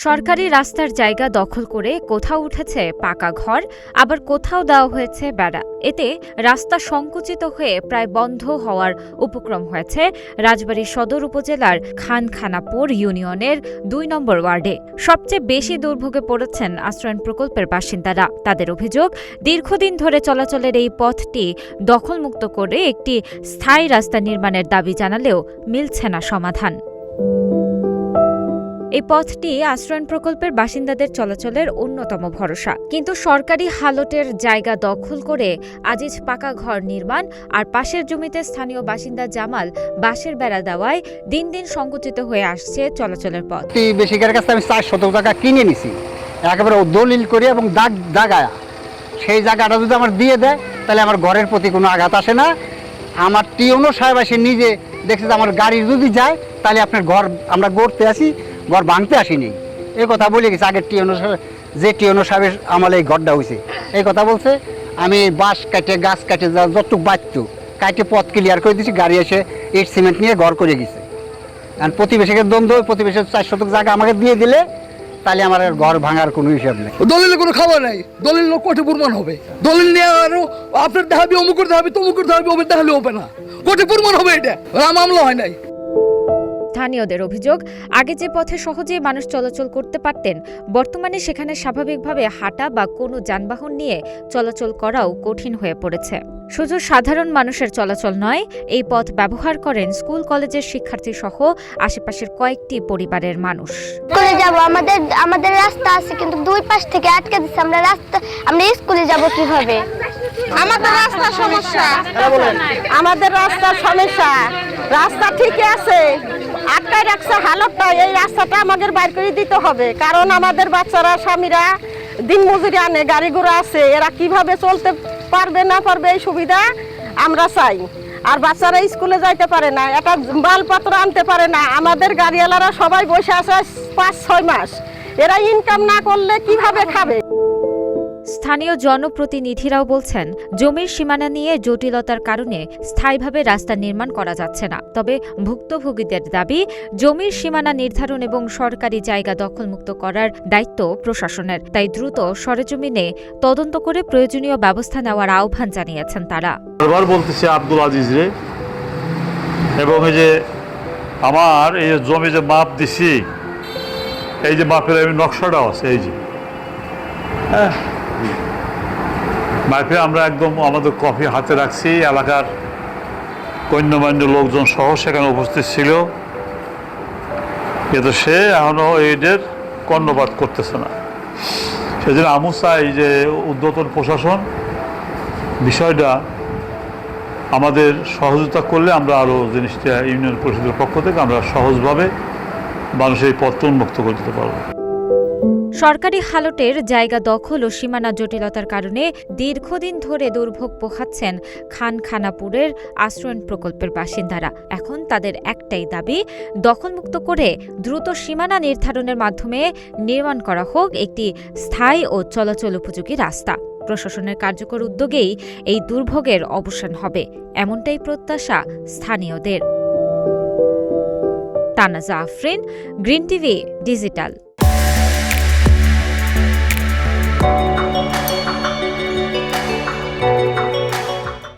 সরকারি রাস্তার জায়গা দখল করে কোথাও উঠেছে পাকা ঘর, আবার কোথাও দেওয়া হয়েছে বেড়া। এতে রাস্তা সংকুচিত হয়ে প্রায় বন্ধ হওয়ার উপক্রম হয়েছে রাজবাড়ী সদর উপজেলার খানখানাপুর ইউনিয়নের ২ নম্বর ওয়ার্ডে। সবচেয়ে বেশি দুর্ভোগে পড়েছেন আশ্রয়ণ প্রকল্পের বাসিন্দারা। তাদের অভিযোগ, দীর্ঘদিন ধরে চলাচলের এই পথটি দখলমুক্ত করে একটি স্থায়ী রাস্তা নির্মাণের দাবি জানালেও মিলছে না সমাধান। এই পথটি আশ্রয়ণ প্রকল্পের বাসিন্দাদের চলাচলের অন্যতম ভরসা, কিন্তু সরকারি হালটের জায়গা দখল করে আজিজ পাকা ঘর নির্মাণ আর পাশের জমিতে স্থানীয় বাসিন্দা জামাল বাঁশের বেড়া দেওয়ায় দিন দিন সংকুচিত হয়ে আসছে চলাচলের পথ। বেশিকার কাছে আমি ৪ শতক জায়গা কিনে নিছি, একেবারে দলিল করে এবং দাগায়া সেই জায়গাটা যদি আমার দিয়ে দেয় তাহলে আমার ঘরের প্রতি কোনো আঘাত আসে না। আমার টিওনো সাহেব এসে নিজে দেখছে যে আমার গাড়ি যদি যায় তাহলে আপনার ঘর আমরা গড়তে আসি, ঘর ভাঙতে আসিনি। এই কথা বলে গেছে আগের টিওনো সাহেবের আমলে এই ঘরটা হয়েছে। এই কথা বলছে, আমি বাঁশ কাটে গাছ কাটে যতটুক বাঁচত কাটে পথ ক্লিয়ার করে দিয়েছি, গাড়ি এসে ইট সিমেন্ট নিয়ে ঘর করে গেছে। আর প্রতিবেশীকে দ্বন্দ্ব, প্রতিবেশীর ৪ শতক জায়গা আমাকে দিয়ে দিলে তাহলে আমার ঘর ভাঙার কোনো হিসাব নেই। দলিলে কোনো খাবার নাই, দলিল কোর্টে প্রমাণ হবে। দলিল নিয়ে আরো আপনার দেখাবি, অমুক করতে হবে, তমুক করতে হবে, ওদের দেখালে হবে না, কোর্টে প্রমাণ হবে। এটা মামলা হয় নাই। স্থানীয়দের অভিযোগ, আগে যে পথে সহজেই মানুষ চলাচল করতে পারতেন, বর্তমানে সেখানে স্বাভাবিকভাবে হাঁটা বা কোনো যানবাহন নিয়ে চলাচল করাও কঠিন হয়ে পড়েছে। শুধু সাধারণ মানুষের চলাচল নয়, এই পথ ব্যবহার করেন স্কুল কলেজের শিক্ষার্থী সহ আশেপাশের কয়েকটি পরিবারের মানুষ। স্কুলে যাব, আমাদের রাস্তা আছে কিন্তু দুই পাশ থেকে আটকে দিচ্ছে। আমরা স্কুলে যাব কিভাবে? আমাদের রাস্তার সমস্যা, আমাদের রাস্তার সমস্যা। রাস্তা ঠিকই আছে, আটকায় রাখছে হালতটা। এই রাস্তাটা আমাদের বাইর করে দিতে হবে, কারণ আমাদের বাচ্চারা স্বামীরা দিন মজুরি আনে, গাড়ি ঘোড়া আছে, এরা কিভাবে চলতে পারবে না পারবে এই সুবিধা আমরা চাই। আর বাচ্চারা স্কুলে যাইতে পারে না, একটা মালপত্র আনতে পারে না। আমাদের গাড়িওয়ালারা সবাই বসে আছে ৫-৬ মাস, এরা ইনকাম না করলে কিভাবে খাবে? স্থানীয় জনপ্রতিনিধিরাও বলছেন, জমির সীমানা নিয়ে জটিলতার কারণে স্থায়ীভাবে রাস্তা নির্মাণ করা যাচ্ছে না। তবে ভুক্তভোগীদের দাবি, জমির সীমানা নির্ধারণ এবং সরকারি জায়গা দখলমুক্ত করার দায়িত্ব প্রশাসনের। তাই দ্রুত সরেজমিনে তদন্ত করে প্রয়োজনীয় ব্যবস্থা নেওয়ার আহ্বান জানিয়েছেন তারা। বারবার বলতেছে আব্দুল আজিজ রে, এবং এই যে আমার এই জমি যে মাপ দিছি, এই যে মাপের নকশাটাও আছে, এই যে মাইপে আমরা একদম আমাদের কপি হাতে রাখছি। এলাকার গণ্যমান্য লোকজন সহ সেখানে উপস্থিত ছিল, কিন্তু সে এখনও এদের কর্ণপাত করতেছে না। সেজন্য আমি চাই যে ঊর্ধ্বতন প্রশাসন বিষয়টা আমাদের সহযোগিতা করলে আমরা আরও জিনিসটা ইউনিয়ন পরিষদের পক্ষ থেকে আমরা সহজভাবে মানুষের পথটা উন্মুক্ত করে দিতে পারব। সরকারি হালটের জায়গা দখল ও সীমানা জটিলতার কারণে দীর্ঘদিন ধরে দুর্ভোগ পোহাচ্ছেন খানখানাপুরের আশ্রয়ণ প্রকল্পের বাসিন্দারা। এখন তাদের একটাই দাবি, দখলমুক্ত করে দ্রুত সীমানা নির্ধারণের মাধ্যমে নির্মাণ করা হোক একটি স্থায়ী ও চলাচল উপযোগী রাস্তা। প্রশাসনের কার্যকর উদ্যোগেই এই দুর্ভোগের অবসান হবে, এমনটাই প্রত্যাশা স্থানীয়দের। তানাজা আফরিন, গ্রিন টিভি ডিজিটাল।